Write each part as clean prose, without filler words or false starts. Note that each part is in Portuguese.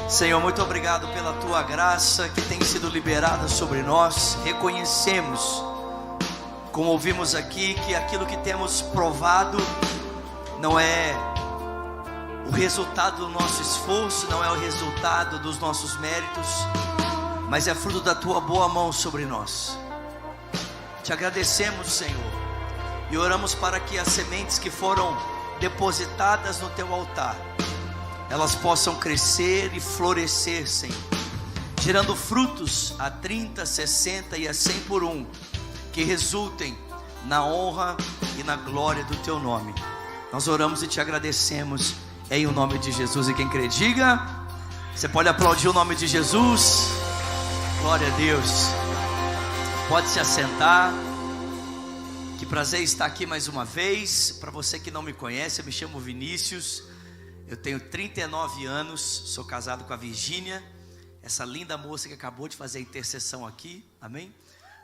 Senhor, muito obrigado pela tua graça que tem sido liberada sobre nós. Reconhecemos, como ouvimos aqui, que aquilo que temos provado não é o resultado do nosso esforço, não é o resultado dos nossos méritos, mas é fruto da tua boa mão sobre nós. Te agradecemos, Senhor, e oramos para que as sementes que foram depositadas no teu altar, elas possam crescer e florescer, Senhor, gerando frutos a 30, 60 e a 100 por um, que resultem na honra e na glória do teu nome. Nós oramos e te agradecemos em o nome de Jesus. E quem crê, diga. Você pode aplaudir o nome de Jesus. Glória a Deus. Pode se assentar. Que prazer estar aqui mais uma vez. Para você que não me conhece, eu me chamo Vinícius. Eu tenho 39 anos, sou casado com a Virgínia, essa linda moça que acabou de fazer a intercessão aqui, amém?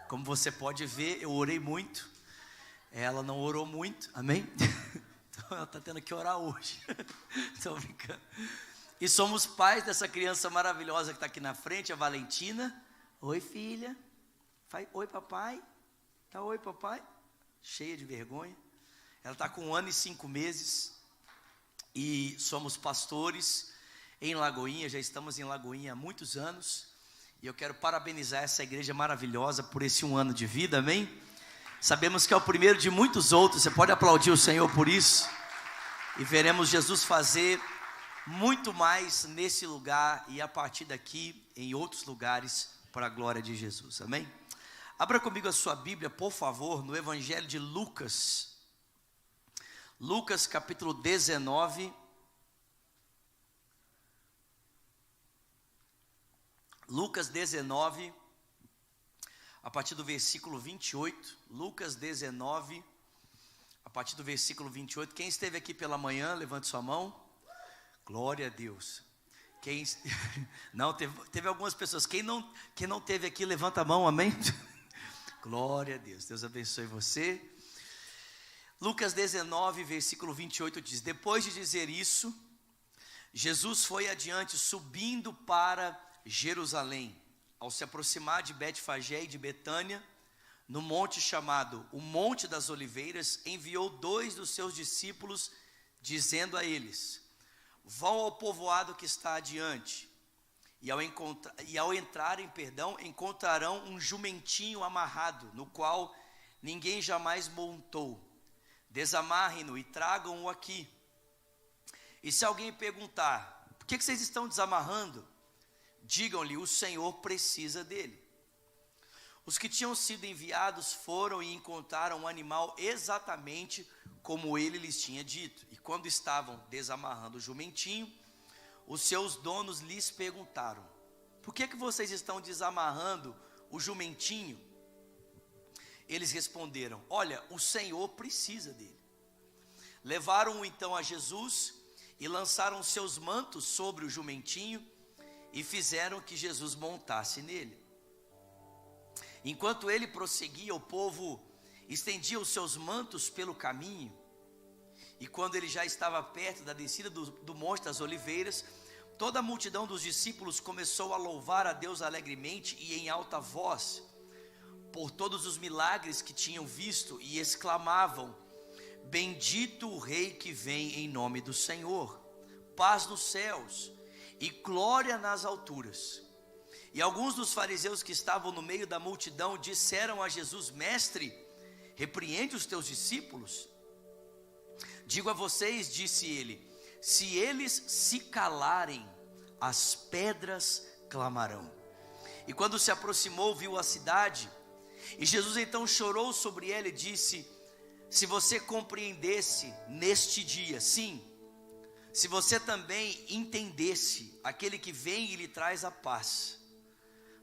Como você pode ver, eu orei muito, ela não orou muito, amém? Então ela está tendo que orar hoje, estou brincando. E somos pais dessa criança maravilhosa que está aqui na frente, a Valentina. Oi, filha. Oi, papai. Tá, oi, papai. Cheia de vergonha. Ela está com 1 ano e 5 meses. E somos pastores em Lagoinha, já estamos em Lagoinha há muitos anos. E eu quero parabenizar essa igreja maravilhosa por esse 1 ano de vida, amém? Sabemos que é o primeiro de muitos outros, você pode aplaudir o Senhor por isso. E veremos Jesus fazer muito mais nesse lugar e a partir daqui em outros lugares para a glória de Jesus, amém? Abra comigo a sua Bíblia, por favor, no Evangelho de Lucas. Lucas capítulo 19, Lucas 19, a partir do versículo 28, Lucas 19, a partir do versículo 28, quem esteve aqui pela manhã, levante sua mão, glória a Deus. Não, teve algumas pessoas, quem não teve aqui, levanta a mão, amém? Glória a Deus, Deus abençoe você. Lucas 19, versículo 28 diz: depois de dizer isso, Jesus foi adiante, subindo para Jerusalém. Ao se aproximar de Betfagé e de Betânia, no monte chamado o Monte das Oliveiras, enviou 2 dos seus discípulos, dizendo a eles: vão ao povoado que está adiante, e ao entrarem, encontrarão um jumentinho amarrado, no qual ninguém jamais montou. Desamarrem-no e tragam-o aqui. E se alguém perguntar: por que vocês estão desamarrando? Digam-lhe: o Senhor precisa dele. Os que tinham sido enviados foram e encontraram um animal exatamente como ele lhes tinha dito. E quando estavam desamarrando o jumentinho, os seus donos lhes perguntaram: por que vocês estão desamarrando o jumentinho? Eles responderam: olha, o Senhor precisa dele. Levaram-o então a Jesus e lançaram seus mantos sobre o jumentinho e fizeram que Jesus montasse nele. Enquanto ele prosseguia, o povo estendia os seus mantos pelo caminho. E quando ele já estava perto da descida do Monte das Oliveiras, toda a multidão dos discípulos começou a louvar a Deus alegremente e em alta voz, por todos os milagres que tinham visto, e exclamavam: bendito o Rei que vem em nome do Senhor, paz nos céus e glória nas alturas. E alguns dos fariseus que estavam no meio da multidão disseram a Jesus: mestre, repreende os teus discípulos. Digo a vocês, disse ele, se eles se calarem, as pedras clamarão. E quando se aproximou, viu a cidade, e Jesus então chorou sobre ela e disse: se você compreendesse neste dia, sim, se você também entendesse aquele que vem e lhe traz a paz,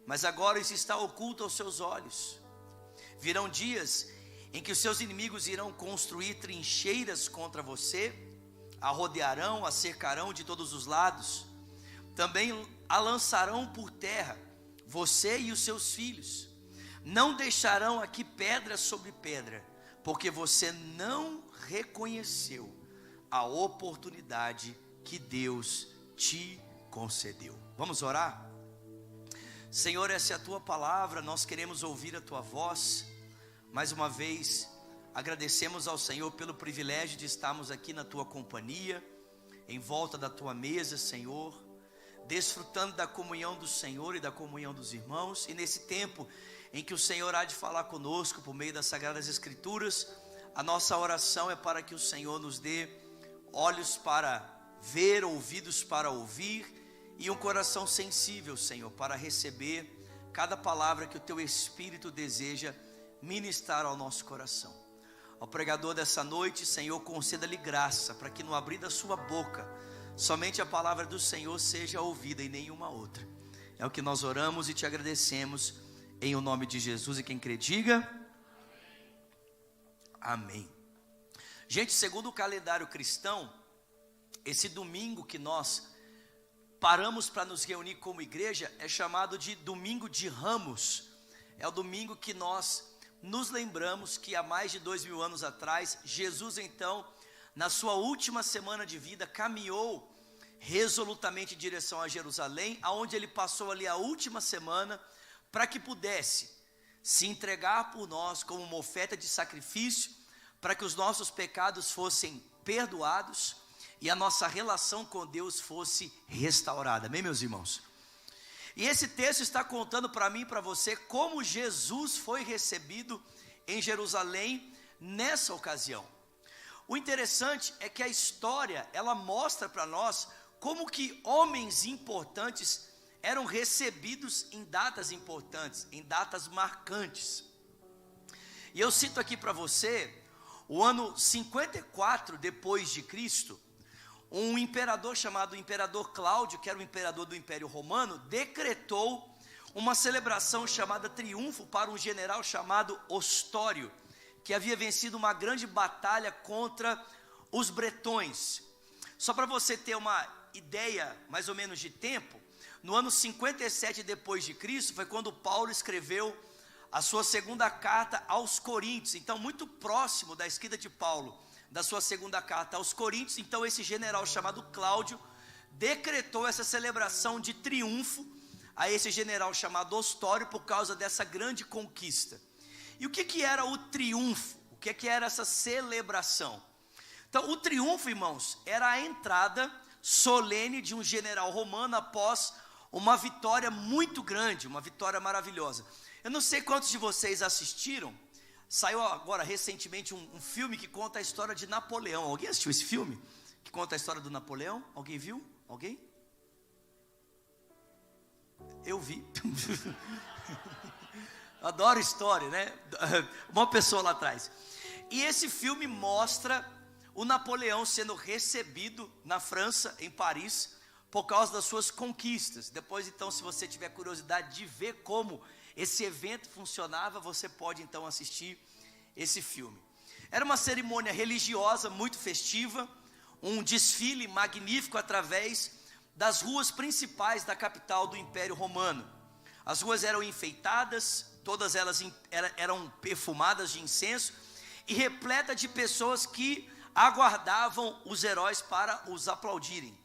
mas agora isso está oculto aos seus olhos. Virão dias em que os seus inimigos irão construir trincheiras contra você, a rodearão, a cercarão de todos os lados, também a lançarão por terra, você e os seus filhos. Não deixarão aqui pedra sobre pedra, porque você não reconheceu a oportunidade que Deus te concedeu. Vamos orar? Senhor, essa é a tua palavra, nós queremos ouvir a tua voz. Mais uma vez, agradecemos ao Senhor pelo privilégio de estarmos aqui na tua companhia, em volta da tua mesa, Senhor, desfrutando da comunhão do Senhor e da comunhão dos irmãos. E nesse tempo em que o Senhor há de falar conosco por meio das Sagradas Escrituras, a nossa oração é para que o Senhor nos dê olhos para ver, ouvidos para ouvir e um coração sensível, Senhor, para receber cada palavra que o teu Espírito deseja ministrar ao nosso coração. Ao pregador dessa noite, Senhor, conceda-lhe graça para que no abrir da sua boca somente a palavra do Senhor seja ouvida e nenhuma outra. É o que nós oramos e te agradecemos em o nome de Jesus. E quem crê, diga amém. Gente, segundo o calendário cristão, esse domingo que nós paramos para nos reunir como igreja é chamado de Domingo de Ramos. É o domingo que nós nos lembramos que há mais de 2000 anos atrás, Jesus então, na sua última semana de vida, caminhou resolutamente em direção a Jerusalém, aonde ele passou ali a última semana, para que pudesse se entregar por nós como uma oferta de sacrifício, para que os nossos pecados fossem perdoados e a nossa relação com Deus fosse restaurada. Amém, meus irmãos? E esse texto está contando para mim e para você como Jesus foi recebido em Jerusalém nessa ocasião. O interessante é que a história, ela mostra para nós como que homens importantes eram recebidos em datas importantes, em datas marcantes. E eu cito aqui para você, o ano 54 depois de Cristo, um imperador chamado Imperador Cláudio, que era o imperador do Império Romano, decretou uma celebração chamada triunfo para um general chamado Ostório, que havia vencido uma grande batalha contra os bretões. Só para você ter uma ideia mais ou menos de tempo, no ano 57 depois de Cristo, foi quando Paulo escreveu a sua segunda carta aos Coríntios. Então, muito próximo da escrita de Paulo, da sua segunda carta aos Coríntios, então esse general chamado Cláudio decretou essa celebração de triunfo a esse general chamado Ostório por causa dessa grande conquista. E o que era o triunfo? O que era essa celebração? Então, o triunfo, irmãos, era a entrada solene de um general romano após uma vitória muito grande, uma vitória maravilhosa. Eu não sei quantos de vocês assistiram. Saiu agora recentemente um filme que conta a história de Napoleão. Alguém assistiu esse filme? Que conta a história do Napoleão? Alguém viu? Alguém? Eu vi. Adoro história, né? Uma pessoa lá atrás. E esse filme mostra o Napoleão sendo recebido na França, em Paris, por causa das suas conquistas. Depois, então, se você tiver curiosidade de ver como esse evento funcionava, você pode então assistir esse filme. Era uma cerimônia religiosa muito festiva, um desfile magnífico através das ruas principais da capital do Império Romano. As ruas eram enfeitadas, todas elas eram perfumadas de incenso e repleta de pessoas que aguardavam os heróis para os aplaudirem.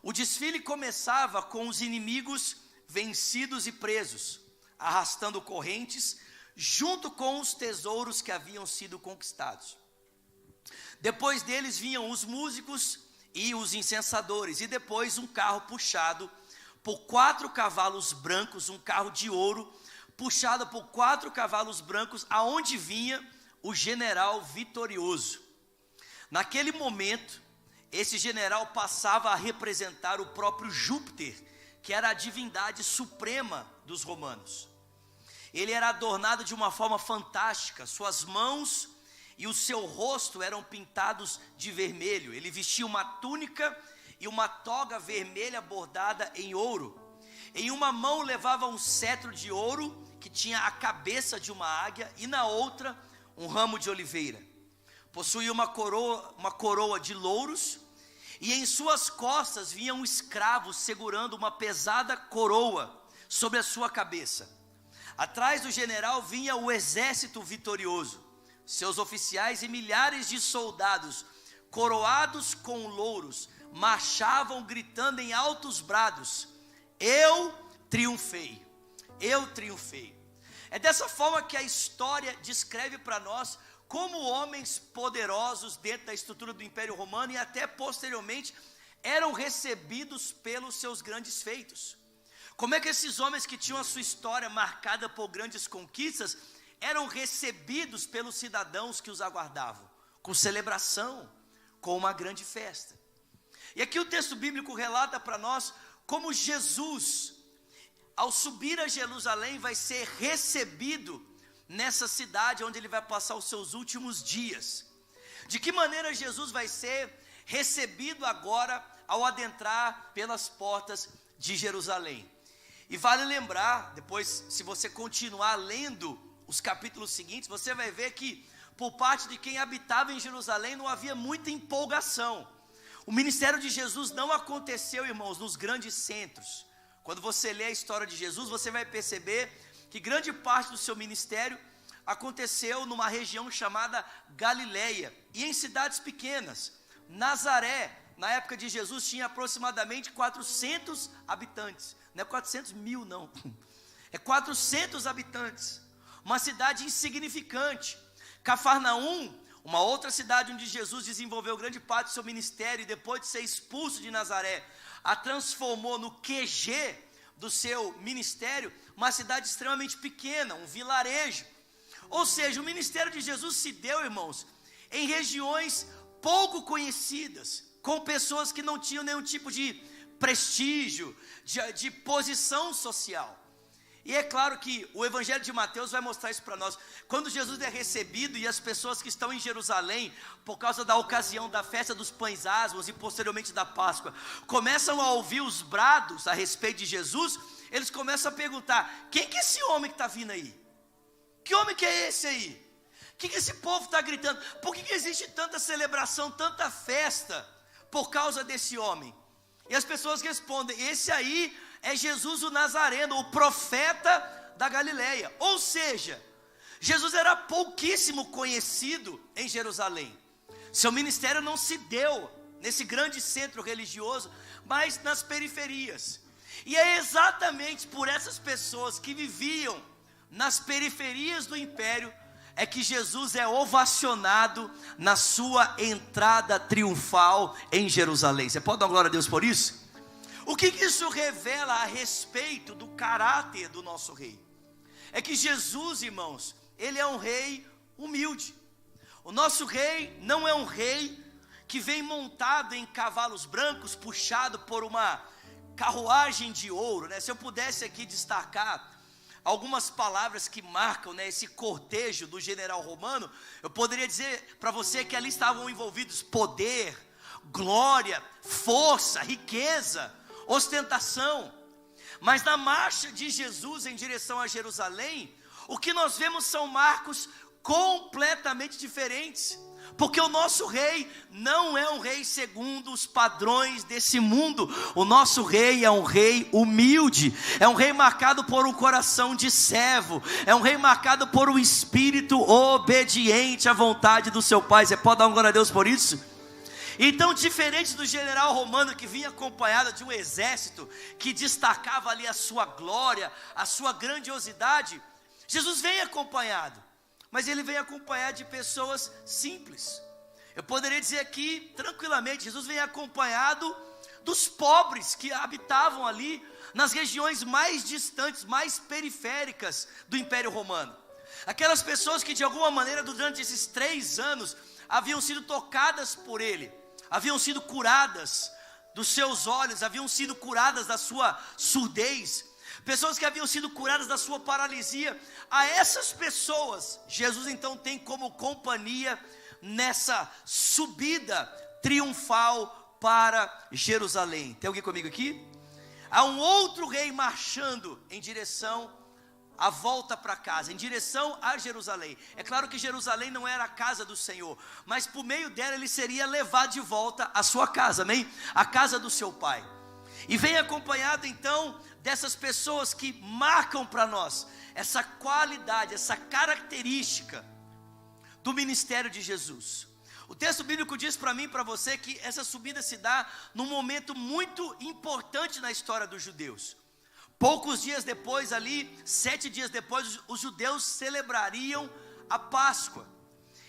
O desfile começava com os inimigos vencidos e presos, arrastando correntes, junto com os tesouros que haviam sido conquistados. Depois deles vinham os músicos e os incensadores, e depois um carro puxado por 4 cavalos brancos, um carro de ouro, puxado por 4 cavalos brancos, aonde vinha o general vitorioso. Naquele momento, esse general passava a representar o próprio Júpiter, que era a divindade suprema dos romanos. Ele era adornado de uma forma fantástica, suas mãos e o seu rosto eram pintados de vermelho. Ele vestia uma túnica e uma toga vermelha bordada em ouro. Em uma mão levava um cetro de ouro, que tinha a cabeça de uma águia, e na outra um ramo de oliveira. Possuía uma coroa de louros, e em suas costas vinha um escravo segurando uma pesada coroa sobre a sua cabeça. Atrás do general vinha o exército vitorioso, seus oficiais e milhares de soldados coroados com louros, marchavam gritando em altos brados: eu triunfei, eu triunfei. É dessa forma que a história descreve para nós como homens poderosos dentro da estrutura do Império Romano e até posteriormente eram recebidos pelos seus grandes feitos. Como é que esses homens que tinham a sua história marcada por grandes conquistas eram recebidos pelos cidadãos que os aguardavam? Com celebração, com uma grande festa. E aqui o texto bíblico relata para nós como Jesus, ao subir a Jerusalém, vai ser recebido nessa cidade onde ele vai passar os seus últimos dias. De que maneira Jesus vai ser recebido agora ao adentrar pelas portas de Jerusalém? E vale lembrar, depois, se você continuar lendo os capítulos seguintes, você vai ver que por parte de quem habitava em Jerusalém não havia muita empolgação. O ministério de Jesus não aconteceu, irmãos, nos grandes centros. Quando você lê a história de Jesus, você vai perceber que grande parte do seu ministério aconteceu numa região chamada Galileia e em cidades pequenas. Nazaré, na época de Jesus, tinha aproximadamente 400 habitantes. Não é 400 mil, não. É 400 habitantes. Uma cidade insignificante. Cafarnaum, uma outra cidade onde Jesus desenvolveu grande parte do seu ministério e depois de ser expulso de Nazaré, a transformou no QG do seu ministério, uma cidade extremamente pequena, um vilarejo. Ou seja, o ministério de Jesus se deu, irmãos, em regiões pouco conhecidas, com pessoas que não tinham nenhum tipo de prestígio, de posição social. E é claro que o Evangelho de Mateus vai mostrar isso para nós. Quando Jesus é recebido e as pessoas que estão em Jerusalém, por causa da ocasião da festa dos pães asmos e posteriormente da Páscoa, começam a ouvir os brados a respeito de Jesus, eles começam a perguntar: quem que é esse homem que está vindo aí? Que homem que é esse aí? O que esse povo está gritando? Por que existe tanta celebração, tanta festa por causa desse homem? E as pessoas respondem: esse aí é Jesus o Nazareno, o profeta da Galileia. Ou seja, Jesus era pouquíssimo conhecido em Jerusalém. Seu ministério não se deu nesse grande centro religioso, mas nas periferias. E é exatamente por essas pessoas que viviam nas periferias do império é que Jesus é ovacionado na sua entrada triunfal em Jerusalém. Você pode dar glória a Deus por isso? O que isso revela a respeito do caráter do nosso rei? É que Jesus, irmãos, ele é um rei humilde. O nosso rei não é um rei que vem montado em cavalos brancos, puxado por uma carruagem de ouro, né? Se eu pudesse aqui destacar algumas palavras que marcam, né, esse cortejo do general romano, eu poderia dizer para você que ali estavam envolvidos poder, glória, força, riqueza, ostentação. Mas na marcha de Jesus em direção a Jerusalém, o que nós vemos são marcos completamente diferentes, porque o nosso rei não é um rei segundo os padrões desse mundo. O nosso rei é um rei humilde, é um rei marcado por um coração de servo, é um rei marcado por um espírito obediente à vontade do seu Pai. Você pode dar uma glória a Deus por isso? Então, diferente do general romano que vinha acompanhado de um exército que destacava ali a sua glória, a sua grandiosidade, Jesus vem acompanhado, mas ele vem acompanhado de pessoas simples. Eu poderia dizer aqui tranquilamente, Jesus vem acompanhado dos pobres que habitavam ali nas regiões mais distantes, mais periféricas do Império Romano. Aquelas pessoas que de alguma maneira durante esses 3 anos haviam sido tocadas por ele, haviam sido curadas dos seus olhos, haviam sido curadas da sua surdez, pessoas que haviam sido curadas da sua paralisia. A essas pessoas, Jesus então tem como companhia nessa subida triunfal para Jerusalém. Tem alguém comigo aqui? Há um outro rei marchando em direção à volta para casa, em direção a Jerusalém. É claro que Jerusalém não era a casa do Senhor, mas por meio dela ele seria levado de volta à sua casa, amém? A casa do seu pai. E vem acompanhado então dessas pessoas que marcam para nós essa qualidade, essa característica do ministério de Jesus. O texto bíblico diz para mim e para você que essa subida se dá num momento muito importante na história dos judeus. Poucos dias depois, ali, 7 dias depois, os judeus celebrariam a Páscoa.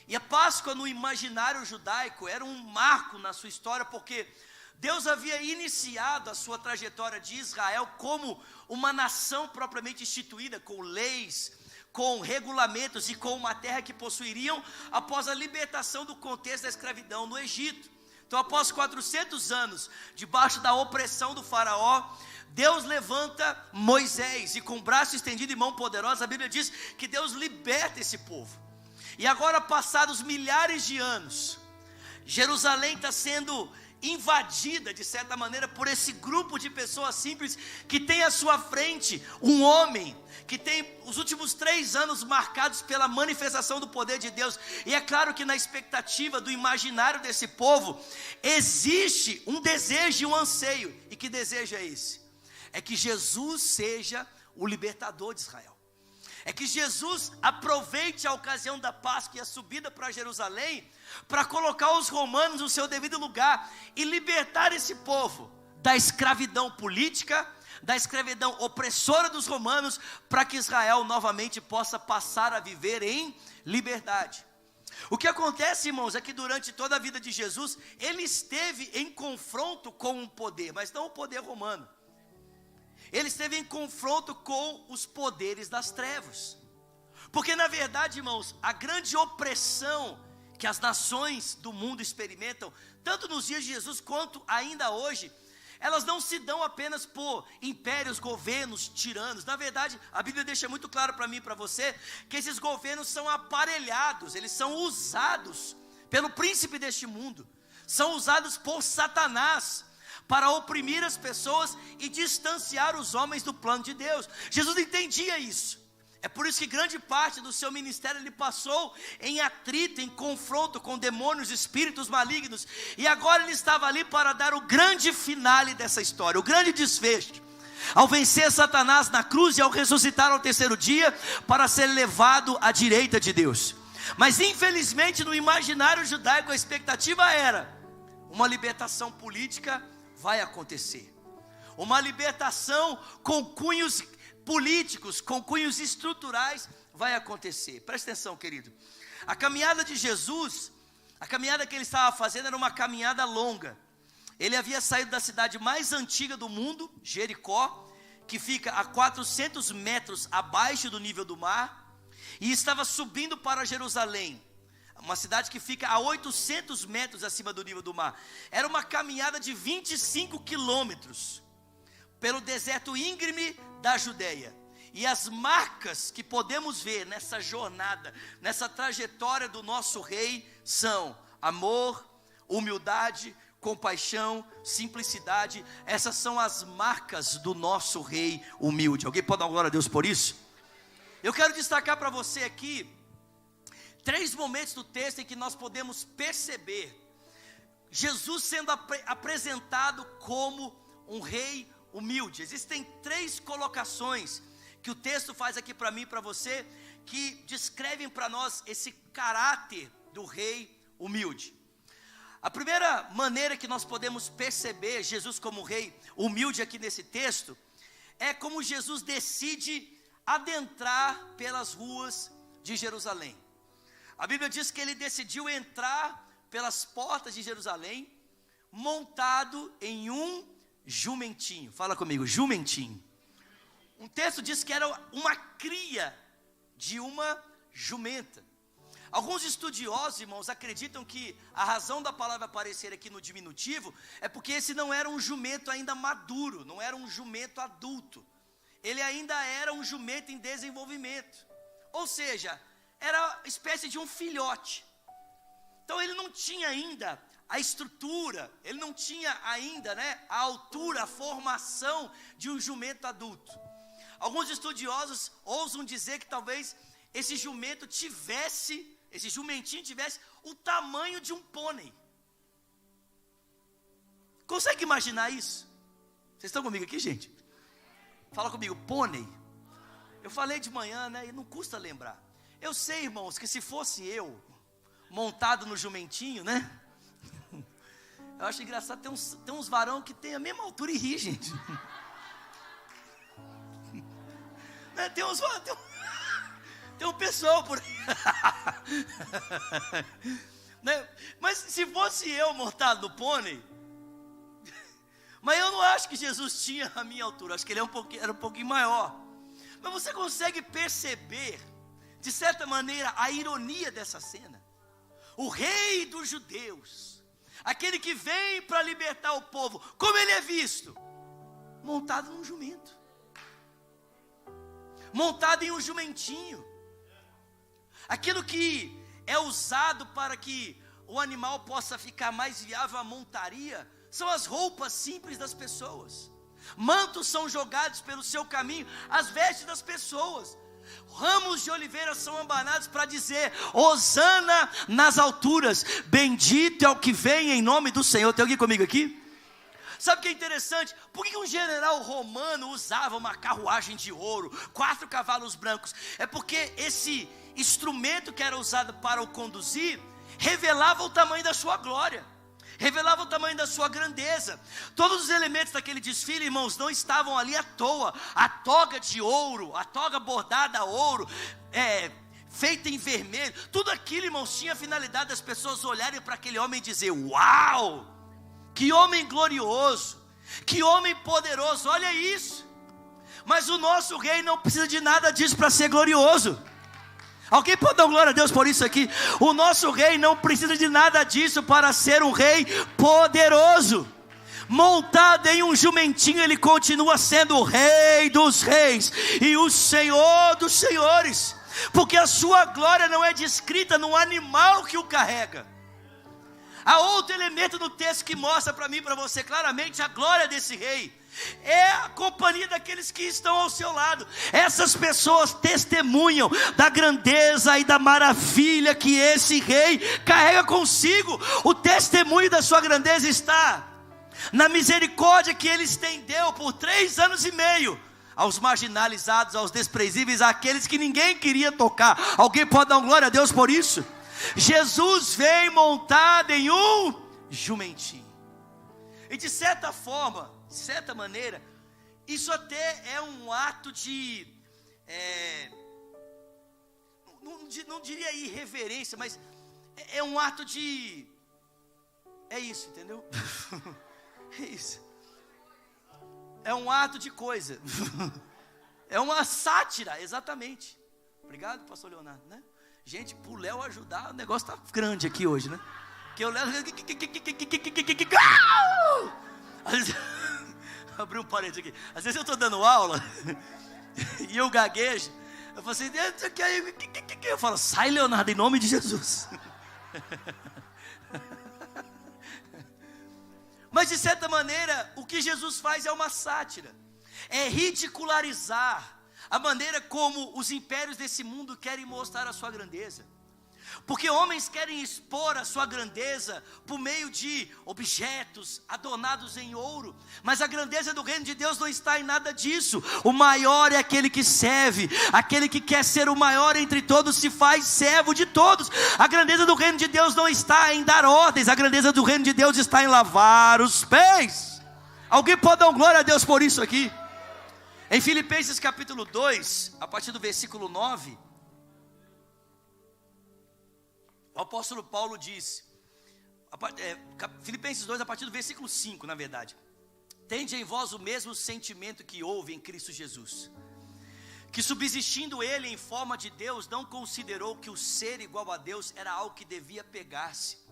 E a Páscoa no imaginário judaico era um marco na sua história, porque Deus havia iniciado a sua trajetória de Israel como uma nação propriamente instituída, com leis, com regulamentos e com uma terra que possuiriam após a libertação do contexto da escravidão no Egito. Então, após 400 anos, debaixo da opressão do faraó, Deus levanta Moisés e com braço estendido e mão poderosa, a Bíblia diz que Deus liberta esse povo. E agora, passados milhares de anos, Jerusalém está sendo invadida de certa maneira por esse grupo de pessoas simples que tem à sua frente um homem que tem os últimos 3 anos marcados pela manifestação do poder de Deus. E é claro que na expectativa do imaginário desse povo existe um desejo e um anseio. E que desejo é esse? É que Jesus seja o libertador de Israel. É que Jesus aproveite a ocasião da Páscoa e a subida para Jerusalém para colocar os romanos no seu devido lugar e libertar esse povo da escravidão política, da escravidão opressora dos romanos, para que Israel novamente possa passar a viver em liberdade. O que acontece, irmãos, é que durante toda a vida de Jesus, ele esteve em confronto com o poder, mas não o poder romano. Ele esteve em confronto com os poderes das trevas. Porque na verdade, irmãos, a grande opressão que as nações do mundo experimentam, tanto nos dias de Jesus quanto ainda hoje, elas não se dão apenas por impérios, governos, tiranos. Na verdade, a Bíblia deixa muito claro para mim e para você, que esses governos são aparelhados, eles são usados pelo príncipe deste mundo, são usados por Satanás, para oprimir as pessoas e distanciar os homens do plano de Deus. Jesus entendia isso. É por isso que grande parte do seu ministério ele passou em atrito, em confronto com demônios, espíritos malignos. E agora ele estava ali para dar o grande finale dessa história, o grande desfecho. Ao vencer Satanás na cruz e ao ressuscitar ao 3º dia, para ser levado à direita de Deus. Mas infelizmente no imaginário judaico a expectativa era uma libertação política. Vai acontecer uma libertação com cunhos políticos, com cunhos estruturais, vai acontecer. Presta atenção, querido. A caminhada de Jesus, a caminhada que ele estava fazendo era uma caminhada longa. Ele havia saído da cidade mais antiga do mundo, Jericó, que fica a 400 metros abaixo do nível do mar, e estava subindo para Jerusalém, uma cidade que fica a 800 metros acima do nível do mar. Era uma caminhada de 25 quilômetros pelo deserto íngreme da Judéia. E as marcas que podemos ver nessa jornada, nessa trajetória do nosso rei, são amor, humildade, compaixão, simplicidade. Essas são as marcas do nosso rei humilde. Alguém pode dar glória a Deus por isso? Eu quero destacar para você aqui 3 momentos do texto em que nós podemos perceber Jesus sendo apresentado como um rei humilde. Existem 3 colocações que o texto faz aqui para mim e para você, que descrevem para nós esse caráter do rei humilde. A primeira maneira que nós podemos perceber Jesus como rei humilde aqui nesse texto, é como Jesus decide adentrar pelas ruas de Jerusalém. A Bíblia diz que ele decidiu entrar pelas portas de Jerusalém, montado em um jumentinho. Fala comigo, jumentinho. Um texto diz que era uma cria de uma jumenta. Alguns estudiosos, irmãos, acreditam que a razão da palavra aparecer aqui no diminutivo é porque esse não era um jumento ainda maduro, não era um jumento adulto. Ele ainda era um jumento em desenvolvimento. Ou seja, era uma espécie de um filhote. Então ele não tinha ainda a estrutura, ele não tinha ainda, a altura, a formação de um jumento adulto. Alguns estudiosos ousam dizer que talvez esse jumentinho tivesse o tamanho de um pônei. Consegue imaginar isso? Vocês estão comigo aqui, gente? Fala comigo, pônei. Eu falei de manhã, e não custa lembrar. Eu sei, irmãos, que se fosse eu, montado no jumentinho, né? Eu acho engraçado, tem uns varão que tem a mesma altura e ri, gente. Né? Tem um pessoal por aí. Né? Mas se fosse eu montado no pônei, mas eu não acho que Jesus tinha a minha altura, acho que ele era um pouquinho maior. Mas você consegue perceber, de certa maneira, a ironia dessa cena? O rei dos judeus, aquele que vem para libertar o povo, como ele é visto? Montado num jumento, montado em um jumentinho. Aquilo que é usado para que o animal possa ficar mais viável à montaria, são as roupas simples das pessoas. Mantos são jogados pelo seu caminho, as vestes das pessoas. Ramos de oliveira são ambanados para dizer: Hosana nas alturas, bendito é o que vem em nome do Senhor. Tem alguém comigo aqui? Sabe o que é interessante? Por que um general romano usava uma carruagem de ouro, 4 cavalos brancos? É porque esse instrumento que era usado para o conduzir revelava o tamanho da sua glória, revelava o tamanho da sua grandeza. Todos os elementos daquele desfile, irmãos, não estavam ali à toa. A toga de ouro, a toga bordada a ouro, feita em vermelho, tudo aquilo, irmãos, tinha a finalidade das pessoas olharem para aquele homem e dizer: uau, que homem glorioso, que homem poderoso, olha isso. Mas o nosso rei não precisa de nada disso para ser glorioso. Alguém pode dar glória a Deus por isso aqui? O nosso rei não precisa de nada disso para ser um rei poderoso. Montado em um jumentinho, ele continua sendo o rei dos reis e o senhor dos senhores, porque a sua glória não é descrita no animal que o carrega. Há outro elemento no texto que mostra para mim e para você claramente a glória desse rei. É a companhia daqueles que estão ao seu lado. Essas pessoas testemunham da grandeza e da maravilha que esse rei carrega consigo. O testemunho da sua grandeza está na misericórdia que ele estendeu por 3 anos e meio aos marginalizados, aos desprezíveis, àqueles que ninguém queria tocar. Alguém pode dar glória a Deus por isso? Jesus vem montado em um jumentinho. E de certa forma, de certa maneira, isso até é um ato de, não diria irreverência, mas é um ato de, é isso, entendeu? É isso. É um ato de coisa. É uma sátira, exatamente. Obrigado, pastor Leonardo, né? Gente, para o Léo ajudar, o negócio está grande aqui hoje, né? Que o Léo... Às vezes... Abri um parênteses aqui. Às vezes eu estou dando aula e eu gaguejo. Eu falo assim, eu falo: sai, Leonardo, em nome de Jesus. Mas de certa maneira, o que Jesus faz é uma sátira. É ridicularizar a maneira como os impérios desse mundo querem mostrar a sua grandeza. Porque homens querem expor a sua grandeza por meio de objetos adornados em ouro, mas a grandeza do reino de Deus não está em nada disso. O maior é aquele que serve, aquele que quer ser o maior entre todos se faz servo de todos. A grandeza do reino de Deus não está em dar ordens, a grandeza do reino de Deus está em lavar os pés. Alguém pode dar glória a Deus por isso aqui? Em Filipenses capítulo 2, a partir do versículo 9, o apóstolo Paulo diz, Filipenses 2, a partir do versículo 5, na verdade: tende em vós o mesmo sentimento que houve em Cristo Jesus, que subsistindo ele em forma de Deus, não considerou que o ser igual a Deus era algo que devia pegar-se.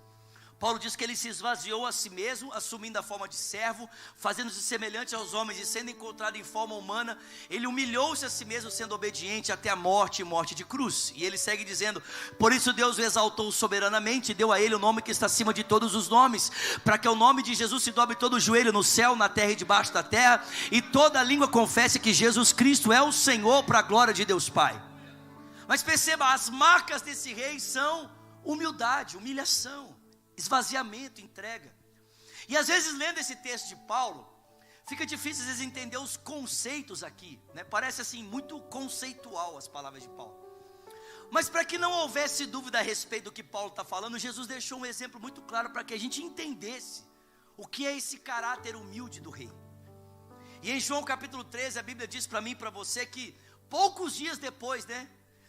Paulo diz que ele se esvaziou a si mesmo, assumindo a forma de servo, fazendo-se semelhante aos homens e sendo encontrado em forma humana, ele humilhou-se a si mesmo, sendo obediente até a morte e morte de cruz. E ele segue dizendo: por isso Deus o exaltou soberanamente e deu a ele o nome que está acima de todos os nomes, para que o nome de Jesus se dobre todo o joelho no céu, na terra e debaixo da terra, e toda língua confesse que Jesus Cristo é o Senhor, para a glória de Deus Pai. Mas perceba, as marcas desse rei são humildade, humilhação, esvaziamento, entrega. E às vezes, lendo esse texto de Paulo, fica difícil às vezes entender os conceitos aqui, né? Parece assim muito conceitual as palavras de Paulo. Mas para que não houvesse dúvida a respeito do que Paulo está falando, Jesus deixou um exemplo muito claro para que a gente entendesse o que é esse caráter humilde do rei. E em João capítulo 13, a Bíblia diz para mim e para você que poucos dias depois,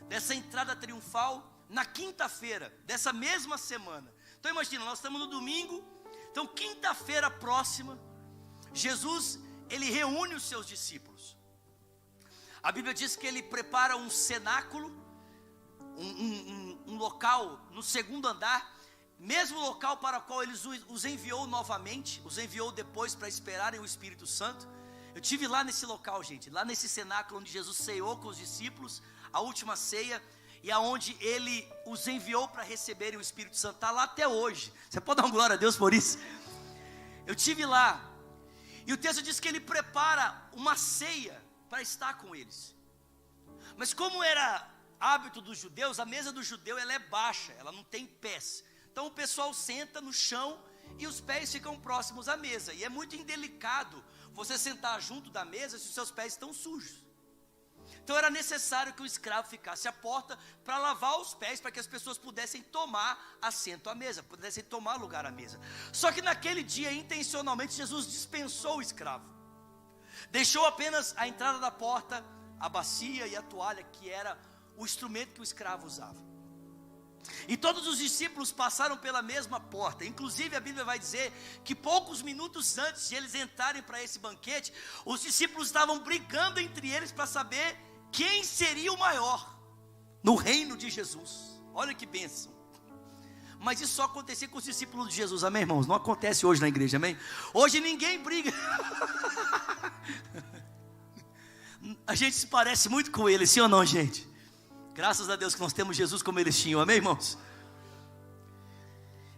dessa entrada triunfal, na quinta-feira dessa mesma semana. Então imagina, nós estamos no domingo, então quinta-feira próxima, Jesus, ele reúne os seus discípulos. A Bíblia diz que ele prepara um cenáculo, um local no segundo andar, mesmo local para o qual ele os enviou novamente, os enviou depois para esperarem o Espírito Santo. Eu estive lá nesse local, gente, lá nesse cenáculo onde Jesus ceiou com os discípulos, a última ceia, e aonde ele os enviou para receberem o Espírito Santo, está lá até hoje. Você pode dar uma glória a Deus por isso? Eu estive lá, e o texto diz que ele prepara uma ceia para estar com eles. Mas como era hábito dos judeus, a mesa do judeu ela é baixa, ela não tem pés. Então o pessoal senta no chão e os pés ficam próximos à mesa. E é muito indelicado você sentar junto da mesa se os seus pés estão sujos. Então era necessário que o escravo ficasse à porta para lavar os pés, para que as pessoas pudessem tomar assento à mesa, pudessem tomar lugar à mesa. Só que naquele dia, intencionalmente, Jesus dispensou o escravo. Deixou apenas a entrada da porta, a bacia e a toalha, que era o instrumento que o escravo usava. E todos os discípulos passaram pela mesma porta. Inclusive a Bíblia vai dizer que poucos minutos antes de eles entrarem para esse banquete, os discípulos estavam brigando entre eles para saber quem seria o maior no reino de Jesus. Olha que bênção. Mas isso só acontecia com os discípulos de Jesus, amém, irmãos? Não acontece hoje na igreja, amém? Hoje ninguém briga. A gente se parece muito com ele, sim ou não, gente? Graças a Deus que nós temos Jesus como eles tinham, amém, irmãos?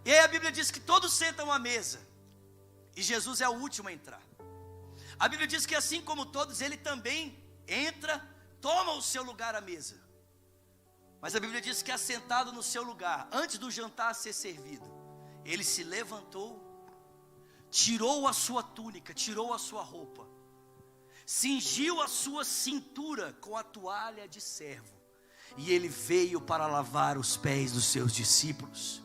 E aí a Bíblia diz que todos sentam à mesa, e Jesus é o último a entrar. A Bíblia diz que assim como todos, ele também entra, toma o seu lugar à mesa. Mas a Bíblia diz que assentado no seu lugar, antes do jantar ser servido, ele se levantou, tirou a sua túnica, tirou a sua roupa, cingiu a sua cintura com a toalha de servo, e ele veio para lavar os pés dos seus discípulos.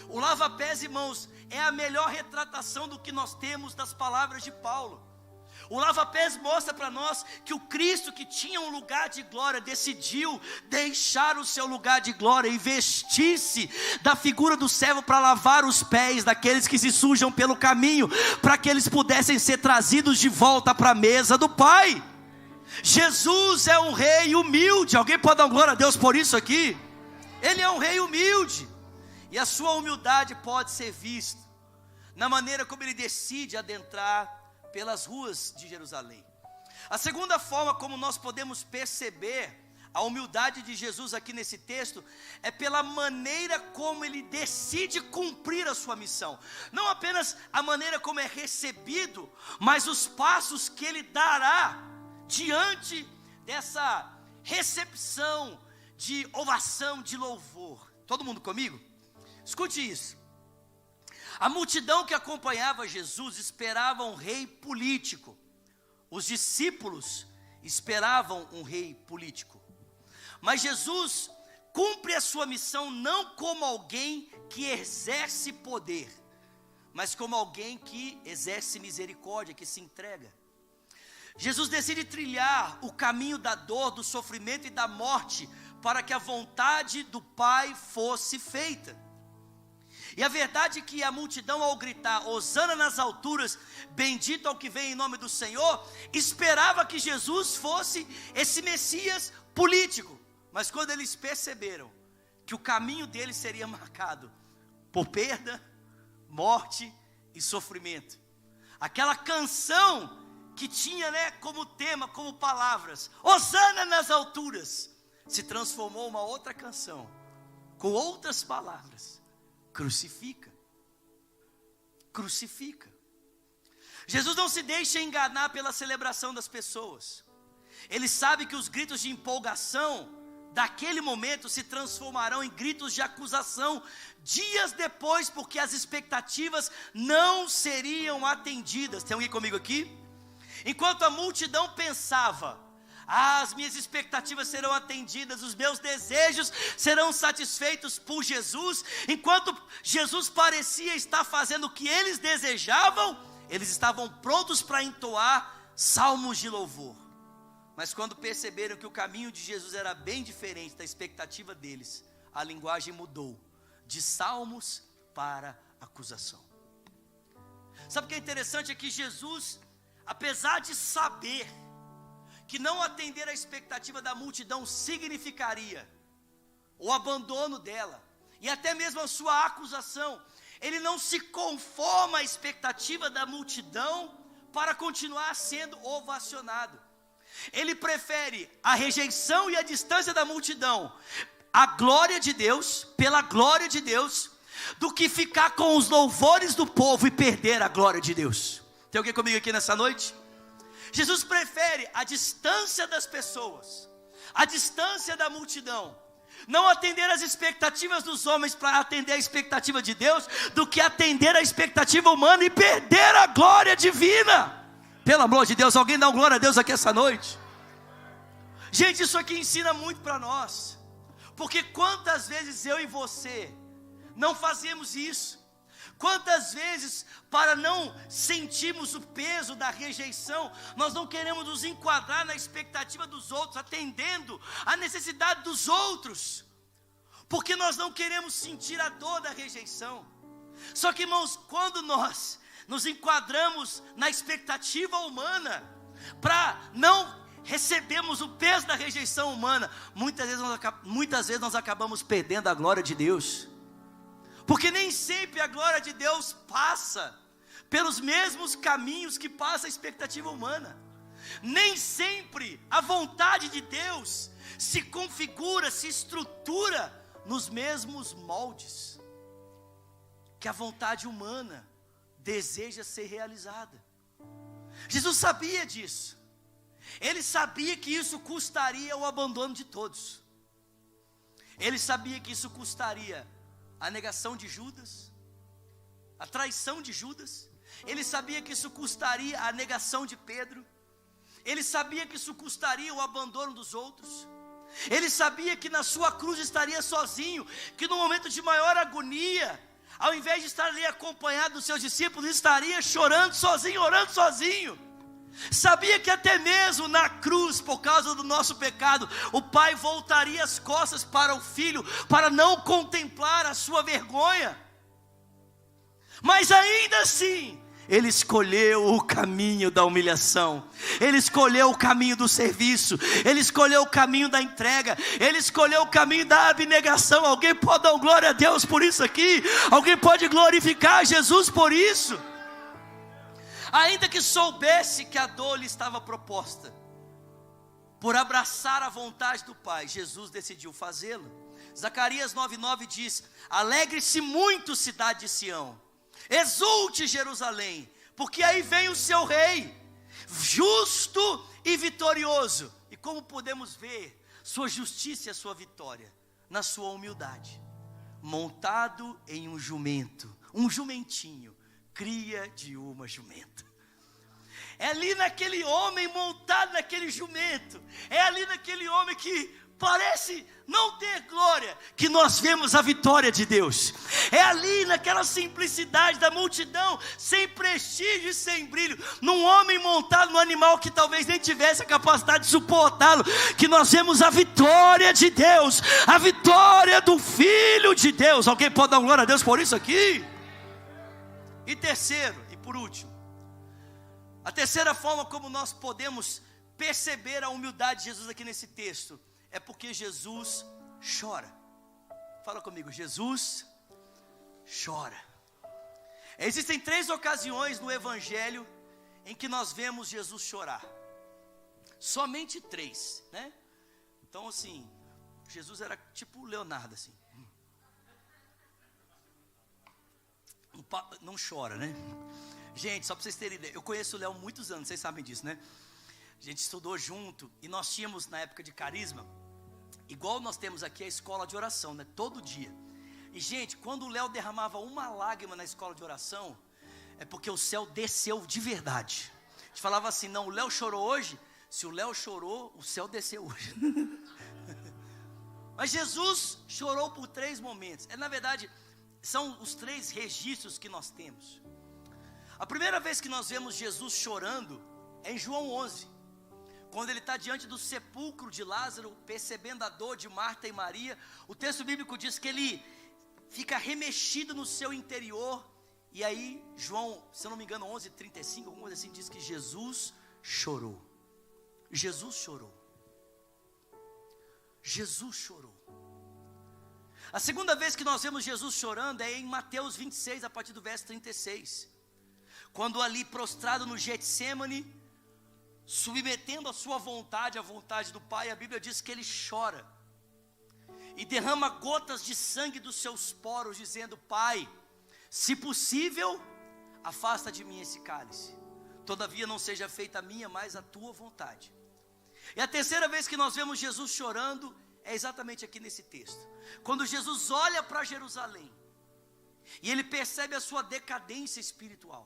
O lava-pés, irmãos, é a melhor retratação do que nós temos das palavras de Paulo. O lava-pés mostra para nós que o Cristo, que tinha um lugar de glória, decidiu deixar o seu lugar de glória e vestir-se da figura do servo para lavar os pés daqueles que se sujam pelo caminho, para que eles pudessem ser trazidos de volta para a mesa do Pai. Jesus é um rei humilde. Alguém pode dar glória a Deus por isso aqui? Ele é um rei humilde, e a sua humildade pode ser vista na maneira como ele decide adentrar pelas ruas de Jerusalém. A segunda forma como nós podemos perceber a humildade de Jesus aqui nesse texto é pela maneira como ele decide cumprir a sua missão. Não apenas a maneira como é recebido, mas os passos que ele dará diante dessa recepção de ovação, de louvor. Todo mundo comigo? Escute isso. A multidão que acompanhava Jesus esperava um rei político. Os discípulos esperavam um rei político. Mas Jesus cumpre a sua missão não como alguém que exerce poder, mas como alguém que exerce misericórdia, que se entrega. Jesus decide trilhar o caminho da dor, do sofrimento e da morte, para que a vontade do Pai fosse feita. E a verdade é que a multidão, ao gritar Hosana nas alturas, bendito ao que vem em nome do Senhor, esperava que Jesus fosse esse Messias político. Mas quando eles perceberam que o caminho dele seria marcado por perda, morte e sofrimento, aquela canção que tinha, como tema, como palavras, Hosana nas alturas, se transformou uma outra canção, com outras palavras: crucifica, crucifica. Jesus não se deixa enganar pela celebração das pessoas. Ele sabe que os gritos de empolgação daquele momento se transformarão em gritos de acusação dias depois, porque as expectativas não seriam atendidas. Tem alguém comigo aqui? Enquanto a multidão pensava as minhas expectativas serão atendidas, os meus desejos serão satisfeitos por Jesus. Enquanto Jesus parecia estar fazendo o que eles desejavam, eles estavam prontos para entoar salmos de louvor. Mas quando perceberam que o caminho de Jesus era bem diferente da expectativa deles, a linguagem mudou, de salmos para acusação. Sabe o que é interessante? É que Jesus, apesar de saber que não atender à expectativa da multidão significaria o abandono dela, e até mesmo a sua acusação, ele não se conforma à expectativa da multidão para continuar sendo ovacionado. Ele prefere a rejeição e a distância da multidão, a glória de Deus, pela glória de Deus, do que ficar com os louvores do povo e perder a glória de Deus. Tem alguém comigo aqui nessa noite? Jesus prefere a distância das pessoas, a distância da multidão, não atender às expectativas dos homens para atender a expectativa de Deus, do que atender a expectativa humana e perder a glória divina. Pelo amor de Deus, alguém dá uma glória a Deus aqui essa noite? Gente, isso aqui ensina muito para nós, porque quantas vezes eu e você não fazemos isso? Quantas vezes, para não sentirmos o peso da rejeição, nós não queremos nos enquadrar na expectativa dos outros, atendendo a necessidade dos outros, porque nós não queremos sentir a dor da rejeição. Só que, irmãos, quando nós nos enquadramos na expectativa humana, para não recebermos o peso da rejeição humana, muitas vezes nós acabamos perdendo a glória de Deus. Porque nem sempre a glória de Deus passa pelos mesmos caminhos que passa a expectativa humana. Nem sempre a vontade de Deus se configura, se estrutura nos mesmos moldes que a vontade humana deseja ser realizada. Jesus sabia disso. Ele sabia que isso custaria o abandono de todos. Ele sabia que isso custaria a negação de Judas, a traição de Judas. Ele sabia que isso custaria a negação de Pedro. Ele sabia que isso custaria o abandono dos outros. Ele sabia que na sua cruz estaria sozinho, que no momento de maior agonia, ao invés de estar ali acompanhado dos seus discípulos, estaria chorando sozinho, orando sozinho. Sabia que até mesmo na cruz, por causa do nosso pecado, o pai voltaria as costas para o filho, para não contemplar a sua vergonha. Mas ainda assim, ele escolheu o caminho da humilhação, ele escolheu o caminho do serviço, ele escolheu o caminho da entrega, ele escolheu o caminho da abnegação. Alguém pode dar glória a Deus por isso aqui? Alguém pode glorificar Jesus por isso? Ainda que soubesse que a dor lhe estava proposta, por abraçar a vontade do Pai, Jesus decidiu fazê-lo. Zacarias 9:9 diz: alegre-se muito, cidade de Sião, exulte Jerusalém, porque aí vem o seu rei, justo e vitorioso. E como podemos ver sua justiça e a sua vitória? Na sua humildade, montado em um jumento, um jumentinho, cria de uma jumenta. É ali naquele homem montado naquele jumento, é ali naquele homem que parece não ter glória, que nós vemos a vitória de Deus. É ali naquela simplicidade da multidão, sem prestígio e sem brilho, num homem montado num animal que talvez nem tivesse a capacidade de suportá-lo, que nós vemos a vitória de Deus, a vitória do Filho de Deus. Alguém pode dar glória a Deus por isso aqui? E terceiro, e por último, a terceira forma como nós podemos perceber a humildade de Jesus aqui nesse texto, é porque Jesus chora. Fala comigo, Jesus chora. Existem 3 ocasiões no Evangelho em que nós vemos Jesus chorar. Somente 3, né? Então assim, Jesus era tipo Leonardo assim. Não chora, né? Gente, só para vocês terem ideia, eu conheço o Léo há muitos anos, vocês sabem disso, né? A gente estudou junto e nós tínhamos na época de carisma, igual nós temos aqui a escola de oração, né? Todo dia. E gente, quando o Léo derramava uma lágrima na escola de oração, é porque o céu desceu de verdade. A gente falava assim, não, o Léo chorou hoje, Se o Léo chorou, o céu desceu hoje. Mas Jesus chorou por 3 momentos. Na verdade, são os 3 registros que nós temos. A primeira vez que nós vemos Jesus chorando é em João 11. Quando ele está diante do sepulcro de Lázaro, percebendo a dor de Marta e Maria. O texto bíblico diz que ele fica remexido no seu interior. E aí, João, se eu não me engano, 11:35, alguma coisa assim, diz que Jesus chorou. Jesus chorou. Jesus chorou. A segunda vez que nós vemos Jesus chorando é em Mateus 26, a partir do verso 36. Quando ali prostrado no Getsêmani, submetendo a sua vontade à vontade do Pai, a Bíblia diz que ele chora. E derrama gotas de sangue dos seus poros, dizendo: Pai, se possível, afasta de mim esse cálice. Todavia não seja feita a minha, mas a tua vontade. E a terceira vez que nós vemos Jesus chorando é exatamente aqui nesse texto. Quando Jesus olha para Jerusalém e ele percebe a sua decadência espiritual.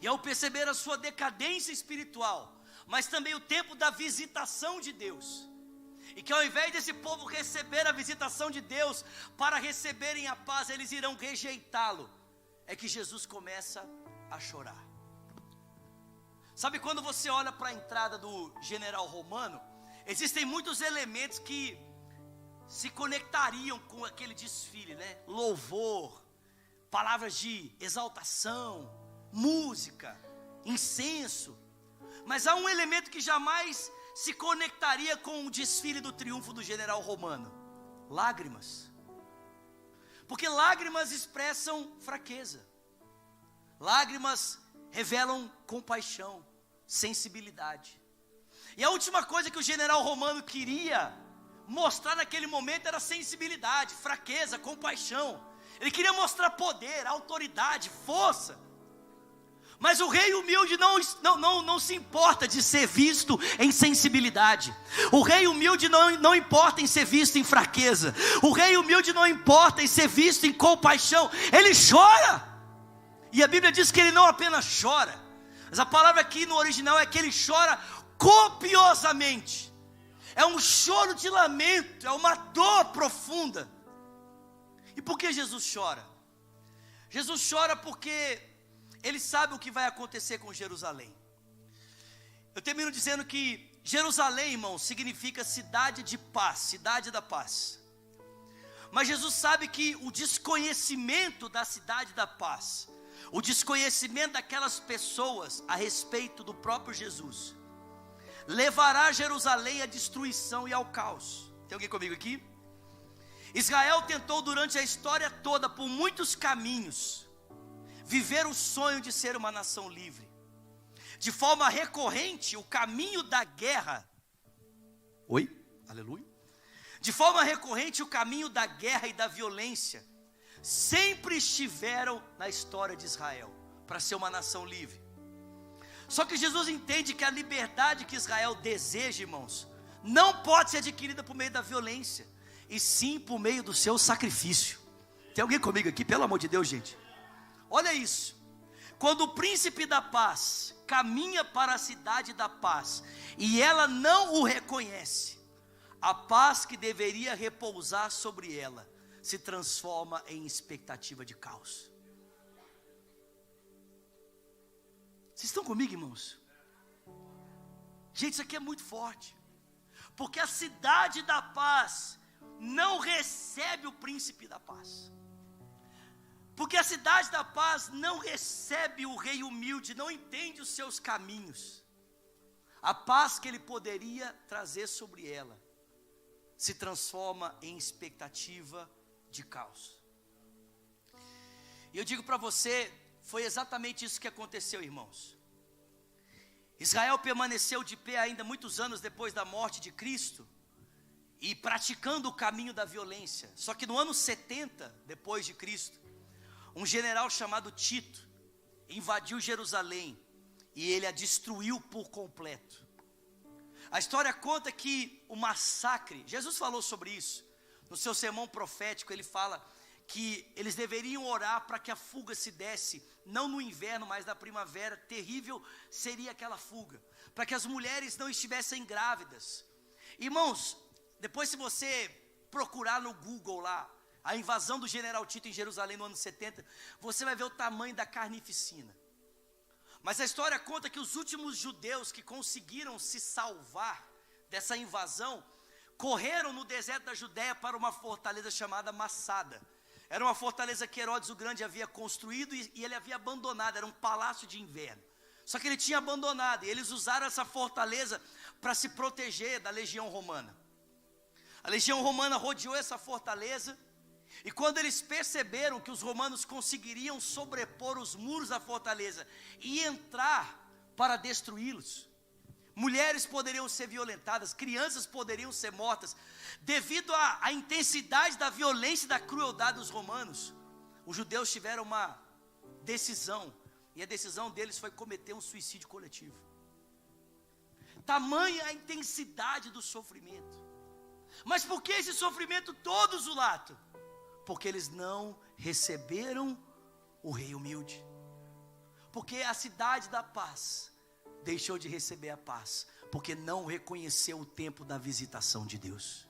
E ao perceber a sua decadência espiritual, mas também o tempo da visitação de Deus, e que ao invés desse povo receber a visitação de Deus, para receberem a paz, eles irão rejeitá-lo, é que Jesus começa a chorar. Sabe, quando você olha para a entrada do general romano, existem muitos elementos que se conectariam com aquele desfile, né? Louvor, palavras de exaltação, música, incenso. Mas há um elemento que jamais se conectaria com o desfile do triunfo do general romano: lágrimas. Porque lágrimas expressam fraqueza. Lágrimas revelam compaixão, sensibilidade. E a última coisa que o general romano queria mostrar naquele momento era sensibilidade, fraqueza, compaixão. Ele queria mostrar poder, autoridade, força. Mas o rei humilde não se importa de ser visto em sensibilidade. O rei humilde não importa em ser visto em fraqueza. O rei humilde não importa em ser visto em compaixão. Ele chora. E a Bíblia diz que ele não apenas chora, mas a palavra aqui no original é que ele chora copiosamente. É um choro de lamento, é uma dor profunda. E por que Jesus chora? Jesus chora porque ele sabe o que vai acontecer com Jerusalém. Eu termino dizendo que Jerusalém, irmão, significa cidade de paz, cidade da paz. Mas Jesus sabe que o desconhecimento da cidade da paz, o desconhecimento daquelas pessoas a respeito do próprio Jesus, levará Jerusalém à destruição e ao caos. Tem alguém comigo aqui? Israel tentou durante a história toda, por muitos caminhos, viver o sonho de ser uma nação livre. De forma recorrente, o caminho da guerra. Oi? Aleluia. De forma recorrente, o caminho da guerra e da violência sempre estiveram na história de Israel, para ser uma nação livre. Só que Jesus entende que a liberdade que Israel deseja, irmãos, não pode ser adquirida por meio da violência, e sim por meio do seu sacrifício. Tem alguém comigo aqui? Pelo amor de Deus, gente. Olha isso. Quando o príncipe da paz caminha para a cidade da paz, e ela não o reconhece, a paz que deveria repousar sobre ela se transforma em expectativa de caos. Vocês estão comigo, irmãos? Gente, isso aqui é muito forte. Porque a cidade da paz não recebe o príncipe da paz. Porque a cidade da paz não recebe o rei humilde, não entende os seus caminhos. A paz que ele poderia trazer sobre ela se transforma em expectativa de caos. E eu digo para você, foi exatamente isso que aconteceu, irmãos. Israel permaneceu de pé ainda muitos anos depois da morte de Cristo, e praticando o caminho da violência. Só que no ano 70 depois de Cristo, um general chamado Tito invadiu Jerusalém, e ele a destruiu por completo. A história conta que o massacre, Jesus falou sobre isso, no seu sermão profético ele fala que eles deveriam orar para que a fuga se desse, não no inverno, mas na primavera. Terrível seria aquela fuga, para que as mulheres não estivessem grávidas. Irmãos, depois se você procurar no Google lá, a invasão do general Tito em Jerusalém no ano 70, você vai ver o tamanho da carnificina. Mas a história conta que os últimos judeus que conseguiram se salvar dessa invasão, correram no deserto da Judéia para uma fortaleza chamada Massada. Era uma fortaleza que Herodes o Grande havia construído e ele havia abandonado, era um palácio de inverno. Só que ele tinha abandonado, e eles usaram essa fortaleza para se proteger da legião romana. A legião romana rodeou essa fortaleza, e quando eles perceberam que os romanos conseguiriam sobrepor os muros da fortaleza e entrar para destruí-los, mulheres poderiam ser violentadas, crianças poderiam ser mortas. Devido à intensidade da violência e da crueldade dos romanos, os judeus tiveram uma decisão, e a decisão deles foi cometer um suicídio coletivo. Tamanha a intensidade do sofrimento. Mas por que esse sofrimento todo, Zulato? Porque eles não receberam o rei humilde. Porque a cidade da paz deixou de receber a paz, porque não reconheceu o tempo da visitação de Deus.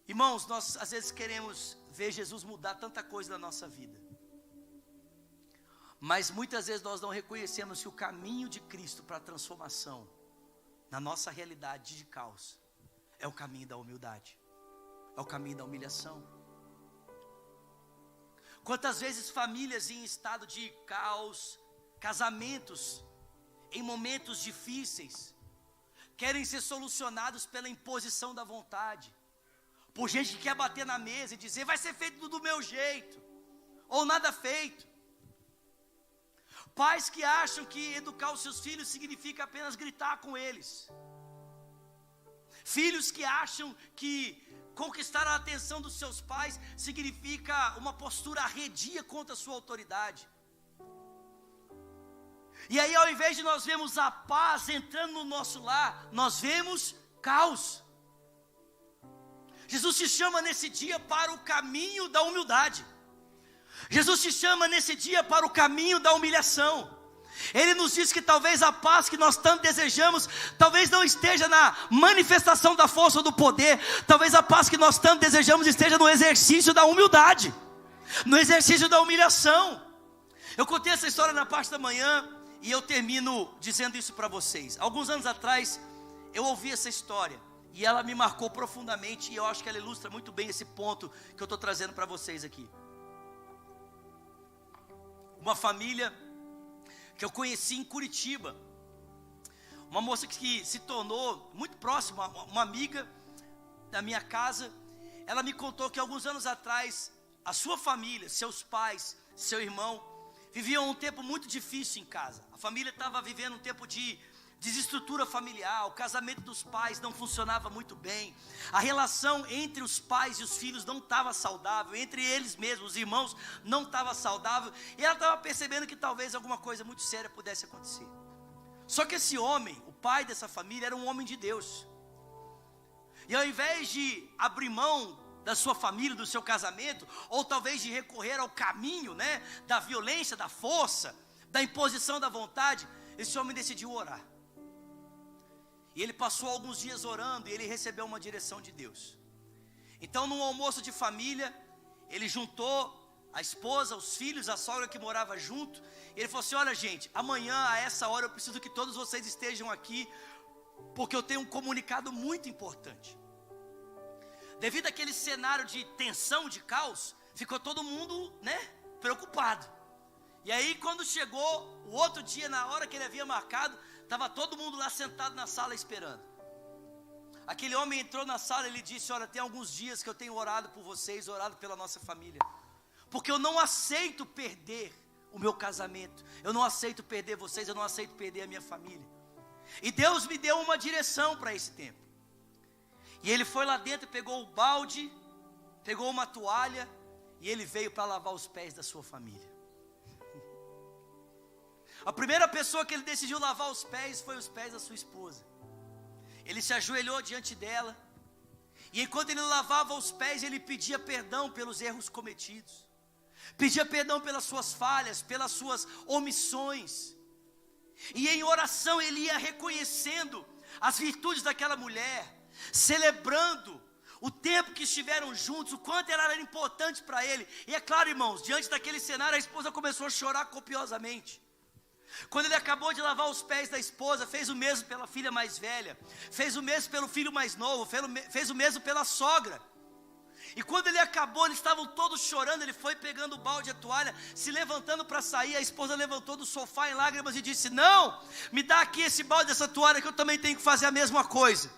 Irmãos, nós às vezes queremos ver Jesus mudar tanta coisa na nossa vida, mas muitas vezes nós não reconhecemos que o caminho de Cristo para a transformação na nossa realidade de caos é o caminho da humildade, é o caminho da humilhação. Quantas vezes famílias em estado de caos, casamentos em momentos difíceis, querem ser solucionados pela imposição da vontade, por gente que quer bater na mesa e dizer, vai ser feito tudo do meu jeito, ou nada feito. Pais que acham que educar os seus filhos significa apenas gritar com eles. Filhos que acham que conquistar a atenção dos seus pais significa uma postura arredia contra a sua autoridade. E aí, ao invés de nós vermos a paz entrando no nosso lar, nós vemos caos. Jesus te chama nesse dia para o caminho da humildade. Jesus te chama nesse dia para o caminho da humilhação. Ele nos diz que talvez a paz que nós tanto desejamos, talvez não esteja na manifestação da força ou do poder. Talvez a paz que nós tanto desejamos esteja no exercício da humildade, no exercício da humilhação. Eu contei essa história na parte da manhã e eu termino dizendo isso para vocês. Alguns anos atrás eu ouvi essa história e ela me marcou profundamente, e eu acho que ela ilustra muito bem esse ponto que eu estou trazendo para vocês aqui. Uma família que eu conheci em Curitiba, uma moça que se tornou muito próxima, uma amiga da minha casa. Ela me contou que alguns anos atrás, a sua família, seus pais, seu irmão, viviam um tempo muito difícil em casa. A família estava vivendo um tempo de desestrutura familiar, o casamento dos pais não funcionava muito bem, a relação entre os pais e os filhos não estava saudável, entre eles mesmos, os irmãos, não estava saudável, e ela estava percebendo que talvez alguma coisa muito séria pudesse acontecer. Só que esse homem, o pai dessa família, era um homem de Deus, e ao invés de abrir mão da sua família, do seu casamento, ou talvez de recorrer ao caminho, da violência, da força, da imposição da vontade, esse homem decidiu orar. E ele passou alguns dias orando, e ele recebeu uma direção de Deus. Então, num almoço de família, ele juntou a esposa, os filhos, a sogra que morava junto. E ele falou assim, olha gente, amanhã a essa hora eu preciso que todos vocês estejam aqui, porque eu tenho um comunicado muito importante. Devido àquele cenário de tensão, de caos, ficou todo mundo, preocupado. E aí quando chegou o outro dia, na hora que ele havia marcado, estava todo mundo lá sentado na sala esperando. Aquele homem entrou na sala e ele disse, olha, tem alguns dias que eu tenho orado por vocês, orado pela nossa família, porque eu não aceito perder o meu casamento, eu não aceito perder vocês, eu não aceito perder a minha família. E Deus me deu uma direção para esse tempo. E ele foi lá dentro, pegou o balde, pegou uma toalha, e ele veio para lavar os pés da sua família. A primeira pessoa que ele decidiu lavar os pés foi os pés da sua esposa. Ele se ajoelhou diante dela, E enquanto ele lavava os pés, ele pedia perdão pelos erros cometidos, pedia perdão pelas suas falhas, pelas suas omissões. E em oração ele ia reconhecendo as virtudes daquela mulher, celebrando o tempo que estiveram juntos, o quanto ela era importante para ele. E é claro, irmãos, diante daquele cenário, a esposa começou a chorar copiosamente. Quando ele acabou de lavar os pés da esposa, fez o mesmo pela filha mais velha, fez o mesmo pelo filho mais novo, fez o mesmo pela sogra. E quando ele acabou, eles estavam todos chorando. Ele foi pegando o balde e a toalha, se levantando para sair. A esposa levantou do sofá em lágrimas e disse: não, me dá aqui esse balde, essa toalha, que eu também tenho que fazer a mesma coisa.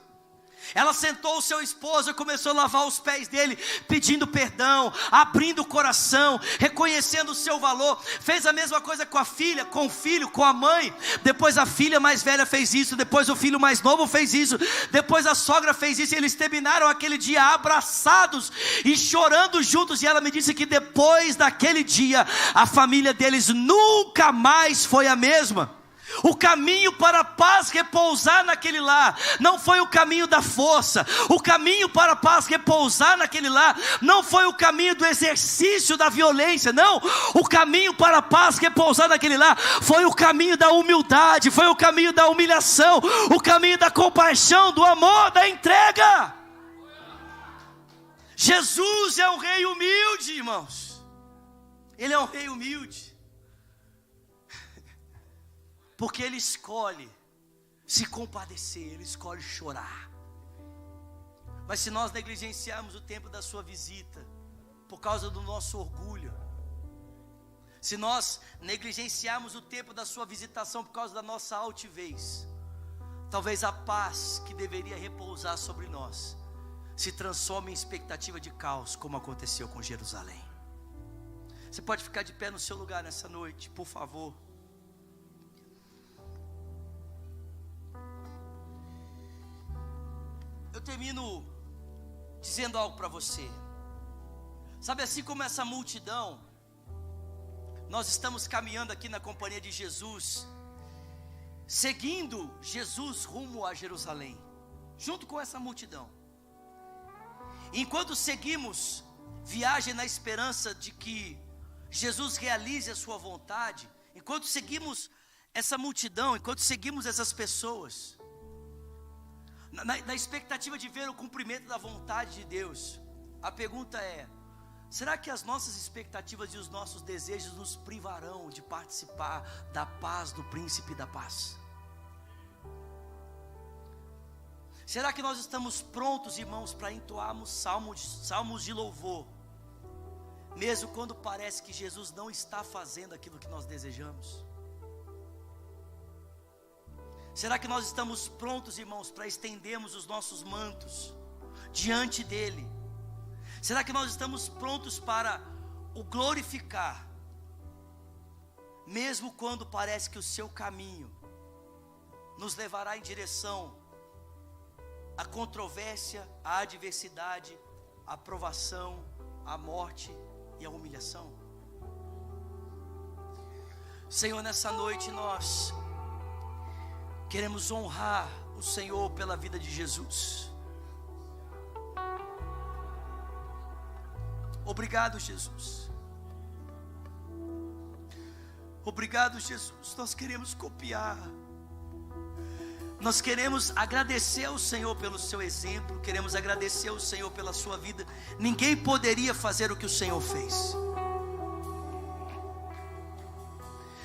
Ela sentou o seu esposo e começou a lavar os pés dele, pedindo perdão, abrindo o coração, reconhecendo o seu valor. Fez a mesma coisa com a filha, com o filho, com a mãe. Depois a filha mais velha fez isso, depois o filho mais novo fez isso, depois a sogra fez isso. E eles terminaram aquele dia abraçados e chorando juntos. E ela me disse que depois daquele dia, a família deles nunca mais foi a mesma. O caminho para a paz repousar naquele lar não foi o caminho da força. O caminho para a paz repousar naquele lar não foi o caminho do exercício da violência. Não, o caminho para a paz repousar naquele lar foi o caminho da humildade, foi o caminho da humilhação, o caminho da compaixão, do amor, da entrega. Jesus é um rei humilde, irmãos. Ele é um rei humilde, porque ele escolhe se compadecer, ele escolhe chorar. Mas se nós negligenciarmos o tempo da sua visita, por causa do nosso orgulho, se nós negligenciarmos o tempo da sua visitação por causa da nossa altivez, talvez a paz que deveria repousar sobre nós se transforme em expectativa de caos, como aconteceu com Jerusalém. Você pode ficar de pé no seu lugar nessa noite, por favor. Eu termino dizendo algo para você. Sabe, assim como essa multidão, nós estamos caminhando aqui na companhia de Jesus, seguindo Jesus rumo a Jerusalém, junto com essa multidão. Enquanto seguimos viagem na esperança de que Jesus realize a sua vontade, enquanto seguimos essa multidão, enquanto seguimos essas pessoas, na expectativa de ver o cumprimento da vontade de Deus, a pergunta é: será que as nossas expectativas e os nossos desejos nos privarão de participar da paz do príncipe da paz? Será que nós estamos prontos, irmãos, para entoarmos salmos de louvor, mesmo quando parece que Jesus não está fazendo aquilo que nós desejamos? Será que nós estamos prontos, irmãos, para estendermos os nossos mantos diante dEle? Será que nós estamos prontos para o glorificar, mesmo quando parece que o seu caminho nos levará em direção à controvérsia, à adversidade, à provação, à morte e à humilhação? Senhor, nessa noite nós queremos honrar o Senhor pela vida de Jesus. Obrigado, Jesus. Obrigado, Jesus. Nós queremos copiar. Nós queremos agradecer ao Senhor pelo seu exemplo. Queremos agradecer ao Senhor pela sua vida. Ninguém poderia fazer o que o Senhor fez.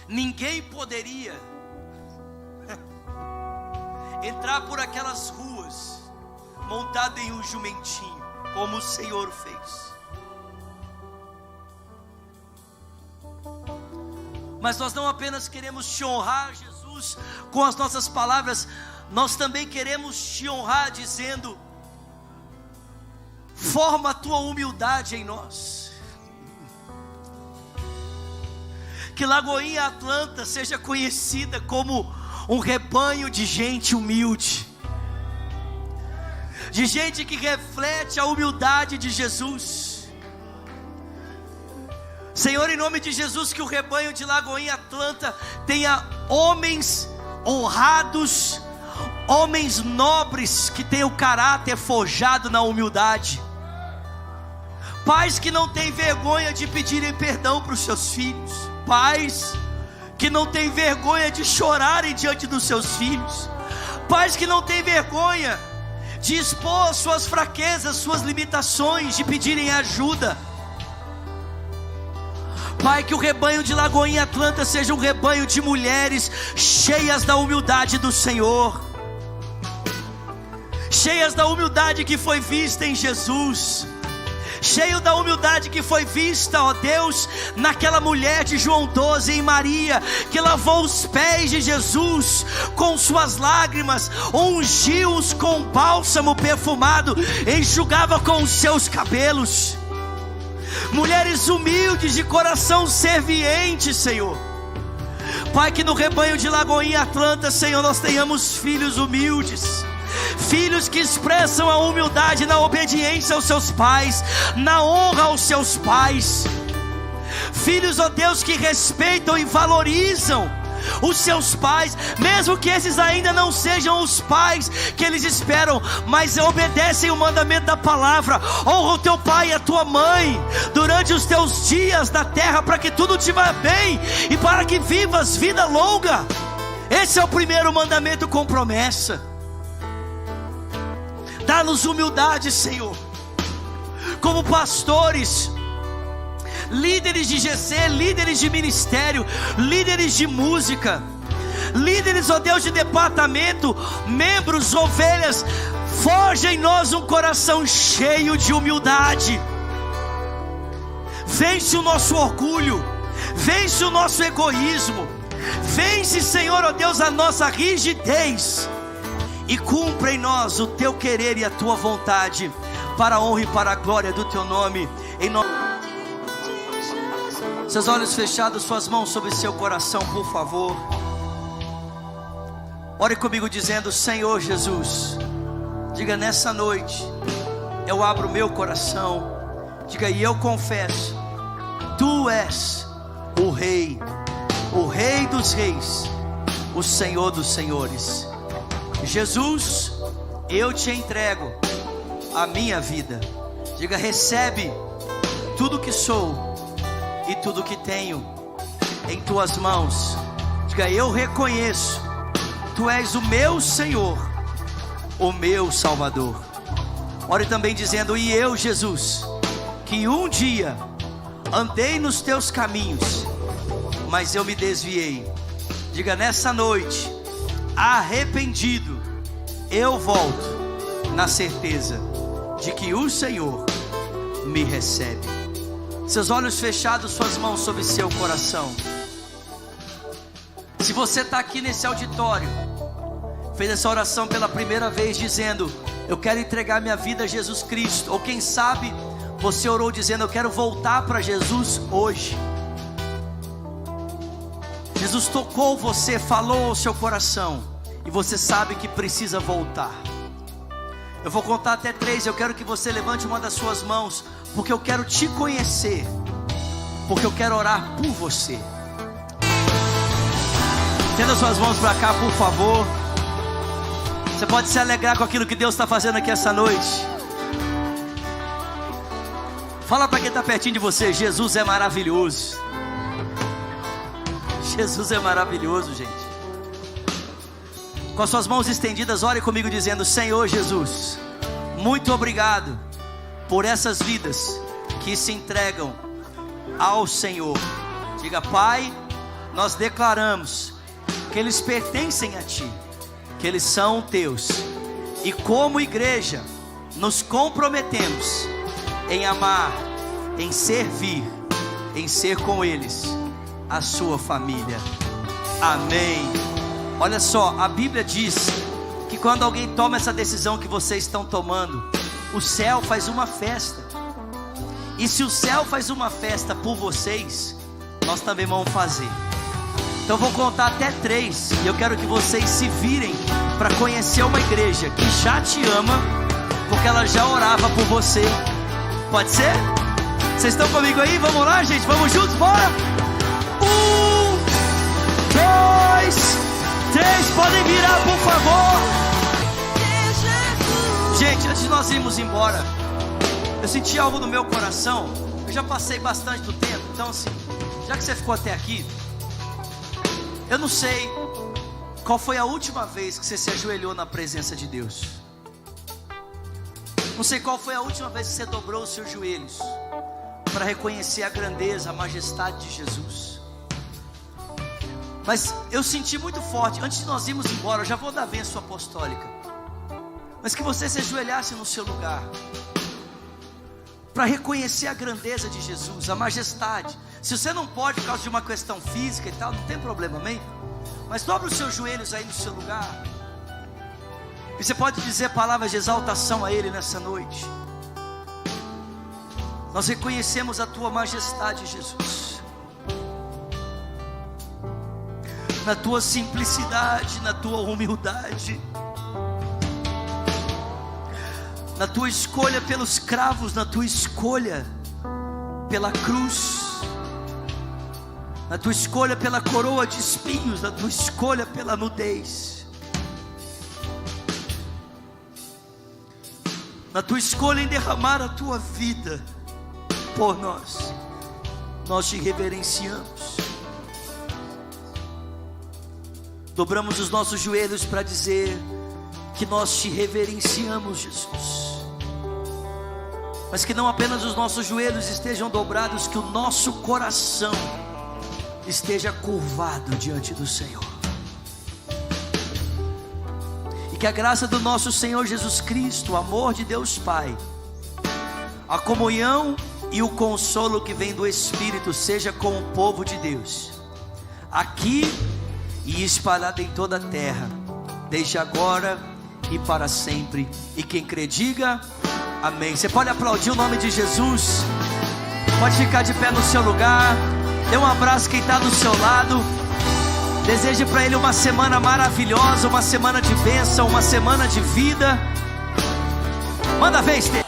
Ninguém poderia entrar por aquelas ruas montado em um jumentinho, como o Senhor fez. Mas nós não apenas queremos te honrar, Jesus, com as nossas palavras, nós também queremos te honrar dizendo: forma a tua humildade em nós. Que Lagoinha Atlanta seja conhecida como um rebanho de gente humilde, de gente que reflete a humildade de Jesus. Senhor, em nome de Jesus, que o rebanho de Lagoinha Atlanta tenha homens honrados, homens nobres que têm o caráter forjado na humildade, pais que não têm vergonha de pedirem perdão para os seus filhos, pais que não têm vergonha de chorarem diante dos seus filhos, pais que não têm vergonha de expor suas fraquezas, suas limitações, de pedirem ajuda. Pai, que o rebanho de Lagoinha Atlanta seja um rebanho de mulheres cheias da humildade do Senhor, cheias da humildade que foi vista em Jesus, cheio da humildade que foi vista, ó Deus, naquela mulher de João 12, em Maria, que lavou os pés de Jesus com suas lágrimas, ungiu-os com bálsamo perfumado, enxugava com os seus cabelos. Mulheres humildes de coração serviente, Senhor. Pai, que no rebanho de Lagoinha Atlanta, Senhor, nós tenhamos filhos humildes, filhos que expressam a humildade na obediência aos seus pais, na honra aos seus pais, filhos, ó Deus, que respeitam e valorizam os seus pais, mesmo que esses ainda não sejam os pais que eles esperam, mas obedecem o mandamento da palavra. Honra o teu pai e a tua mãe durante os teus dias na terra, para que tudo te vá bem e para que vivas vida longa. Esse é o primeiro mandamento com promessa. Dá-nos humildade, Senhor, como pastores, líderes de GC, líderes de ministério, líderes de música, líderes, ó Deus, de departamento, membros, ovelhas. Forja em nós um coração cheio de humildade. Vence o nosso orgulho, vence o nosso egoísmo, vence, Senhor, ó Deus, a nossa rigidez, e cumpra em nós o teu querer e a tua vontade, para a honra e para a glória do teu nome, em nome. Seus olhos fechados, suas mãos sobre seu coração, por favor. Ore comigo dizendo: Senhor Jesus, diga: nessa noite eu abro meu coração. Diga: e eu confesso, Tu és o Rei dos reis, o Senhor dos senhores. Jesus, eu te entrego a minha vida. Diga: recebe tudo que sou e tudo que tenho em tuas mãos. Diga: eu reconheço, Tu és o meu Senhor, o meu Salvador. Ore também dizendo: e eu, Jesus, que um dia andei nos teus caminhos, mas eu me desviei. Diga: nessa noite, arrependido, eu volto na certeza de que o Senhor me recebe. Seus olhos fechados, suas mãos sobre seu coração. Se você está aqui nesse auditório, fez essa oração pela primeira vez dizendo: eu quero entregar minha vida a Jesus Cristo, ou quem sabe você orou dizendo: eu quero voltar para Jesus hoje. Jesus tocou você, falou ao seu coração, e você sabe que precisa voltar. Eu vou contar até 3, eu quero que você levante uma das suas mãos, porque eu quero te conhecer, porque eu quero orar por você. Estenda suas mãos para cá, por favor. Você pode se alegrar com aquilo que Deus está fazendo aqui essa noite. Fala para quem está pertinho de você: Jesus é maravilhoso. Jesus é maravilhoso, gente. Com as suas mãos estendidas, ore comigo dizendo: Senhor Jesus, muito obrigado por essas vidas que se entregam ao Senhor. Diga: Pai, nós declaramos que eles pertencem a Ti, que eles são Teus, e como igreja nos comprometemos em amar, em servir, em ser com eles a sua família. Amém. Olha só, a Bíblia diz que quando alguém toma essa decisão que vocês estão tomando, o céu faz uma festa. E se o céu faz uma festa por vocês, nós também vamos fazer. Então eu vou contar até 3, e eu quero que vocês se virem para conhecer uma igreja que já te ama, porque ela já orava por você. Pode ser? Vocês estão comigo aí? Vamos lá, gente, vamos juntos, bora! 1, 2, 3, podem virar, por favor. nós irmos embora, eu senti algo no meu coração. Eu já passei bastante do tempo, então assim, já que você ficou até aqui, eu não sei qual foi a última vez que você se ajoelhou na presença de Deus. Não sei qual foi a última vez que você dobrou os seus joelhos para reconhecer a grandeza, a majestade de Jesus. Mas eu senti muito forte, antes de nós irmos embora, eu já vou dar a bênção apostólica, mas que você se ajoelhasse no seu lugar para reconhecer a grandeza de Jesus, a majestade. Se você não pode por causa de uma questão física e tal, não tem problema, amém? Mas dobre os seus joelhos aí no seu lugar, e você pode dizer palavras de exaltação a Ele nessa noite. Nós reconhecemos a Tua majestade, Jesus, na Tua simplicidade, na Tua humildade, na Tua escolha pelos cravos, na Tua escolha pela cruz, na Tua escolha pela coroa de espinhos, na Tua escolha pela nudez, na Tua escolha em derramar a Tua vida por nós. Nós Te reverenciamos, dobramos os nossos joelhos para dizer que nós Te reverenciamos, Jesus. Mas que não apenas os nossos joelhos estejam dobrados, que o nosso coração esteja curvado diante do Senhor. E que a graça do nosso Senhor Jesus Cristo, o amor de Deus Pai, a comunhão e o consolo que vem do Espírito seja com o povo de Deus, aqui e espalhado em toda a terra, desde agora e para sempre. E quem crê diga amém. Você pode aplaudir o nome de Jesus, pode ficar de pé no seu lugar, dê um abraço quem está do seu lado, deseje para ele uma semana maravilhosa, uma semana de bênção, uma semana de vida. Manda ver, Esther.